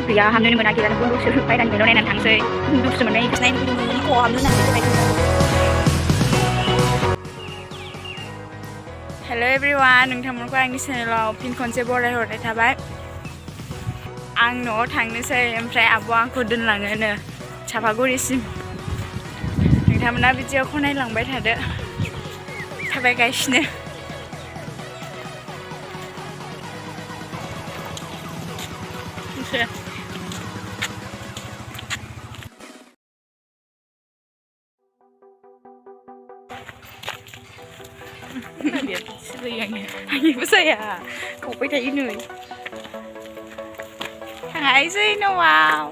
गैया हाबनोनो मोनाखै दाना बन्द'सो बायरानिफ्रायल' नायनानै थांसै दुखुसो मोननाय नायनो लुबैदोंमोन ख'आव हाबनो होननानै हेल' एभ्रिवान नोंथांमोनखौ आंनि चेनेलाव फिन खनसे बरायहरनाय थाबाय आं न'आव थांनोसै ओमफ्राय आब'आ आंखौ दोनलाङोनो चापागुरिसिम नोंथांमोना भिडिअ'खौ नायलांबाय थादो थाबायगासिनो आंनिबो जाया गावबाय थायो नै थांहायसै न'आव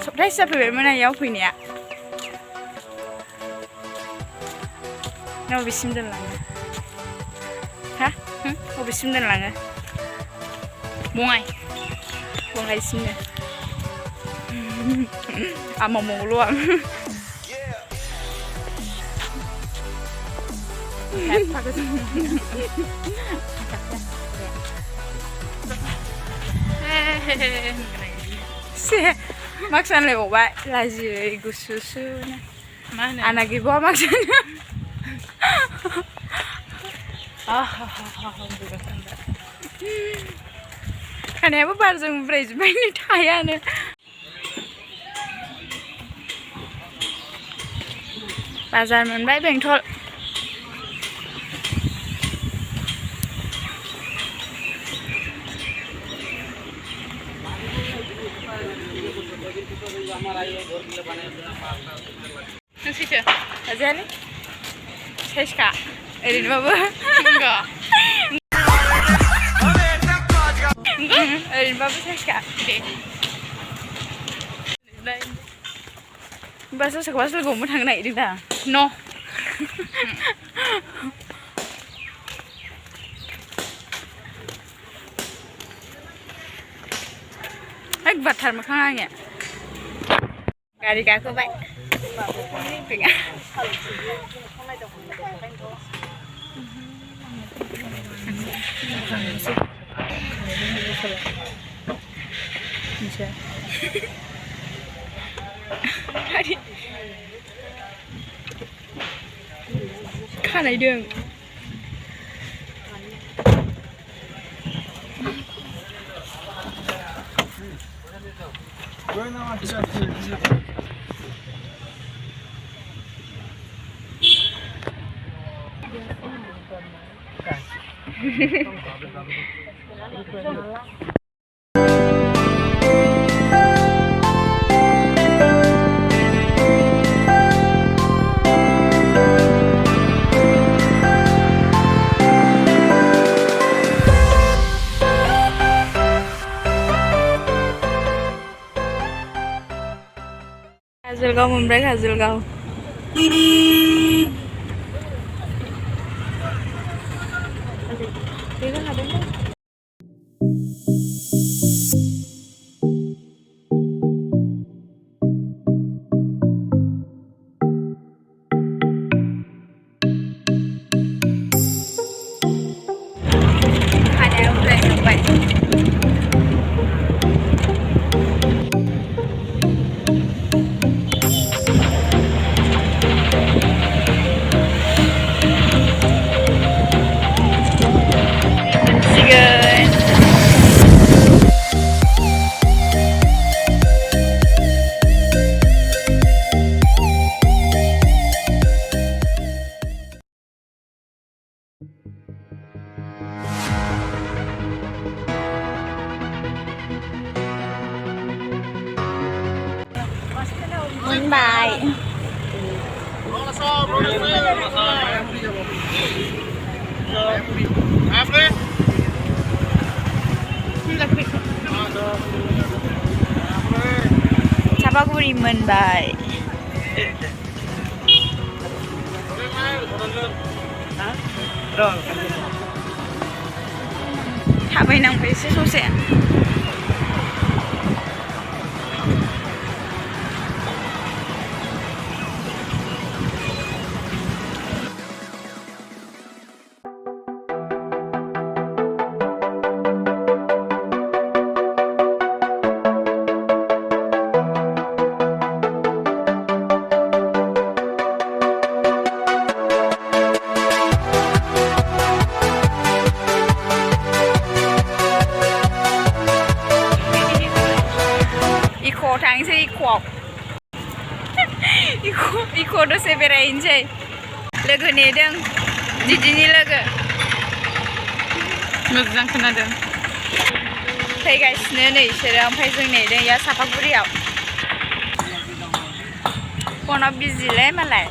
सप्तासे जाफैबायमोन आइयाव फैनाया बबेसिम दोनलाङो हा बबेसिम दोनलाङो बङाइसिमनो आमावल' आं माक्स गानलायबावबाय लाजियै गुसुसुनो मा होनो आंना गैबावा माक्सानो खानायाबो बारजों उब्रायजोब्बाय थायानो बाजार मोनबाय बेंथल Aja nih, saya suka. Ini babu. Enggak. Ini babu saya suka. Bahasa sekolah selalu gue mau thằng này đi nào. No. Hết vật thật mà không ai nhỉ? Gà đi cá cô vậy. Khá lấy đường Kajelgaw membray Kajelgaw. Bye. Chapaguri Mumbai. Habay ng beses sose. इख' दसे बेरायहैनोसै लोगो नेदों दिदिनि लोगो मोजां खोनादों फैगासिनो नै बिसोरो ओमफ्राय जों नेदों इया सापागुरियाव फनाव बिजिलै मालाय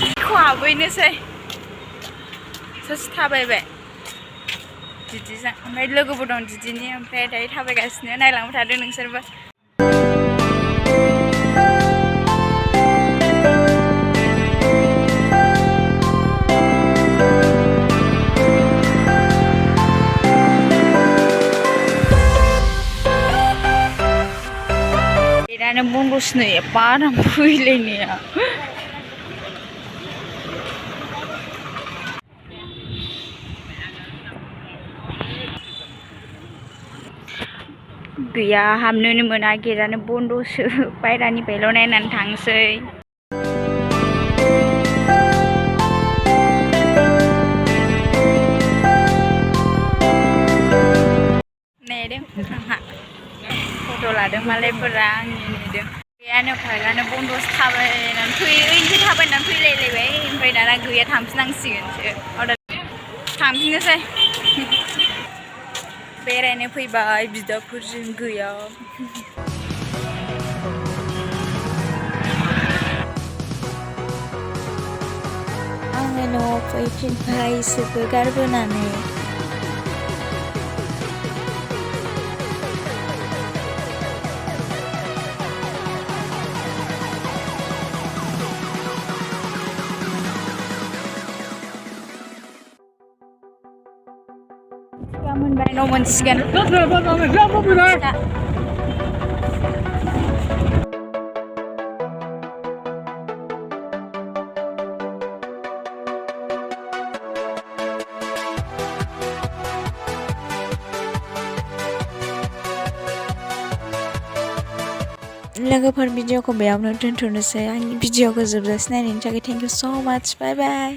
इख' हाबहैनोसै ससे थाबायबाय दिदिजों ओमफ्राय लोगोबो दं दिदिनि ओमफ्राय दायो थाबायगासिनो नायलांबाय थादों नोंसोरबो Ini bonus nih, parah pilih nih ya. Gaya hamnu nih mana kira nih bonus, bayar nih pelonnya nantang sih. Nih deh, foto ladang malai perang ini deh. Gaya kagaknya bonus tabai nanti ini tabai nanti lele, sampai nana gaya tampil sih sih. Order tampilnya sih. Berani biraibai bidak kurjun gaya. Angin biraibai sebagai benane. Kamu bayi nomor sekian. Logoफोर भिडिअखौ बेयावनो दोनथ'नोसै आंनि भिडिअखौ जोबजासिम नायनायनि थाखाय thank you स' माच बाय बाय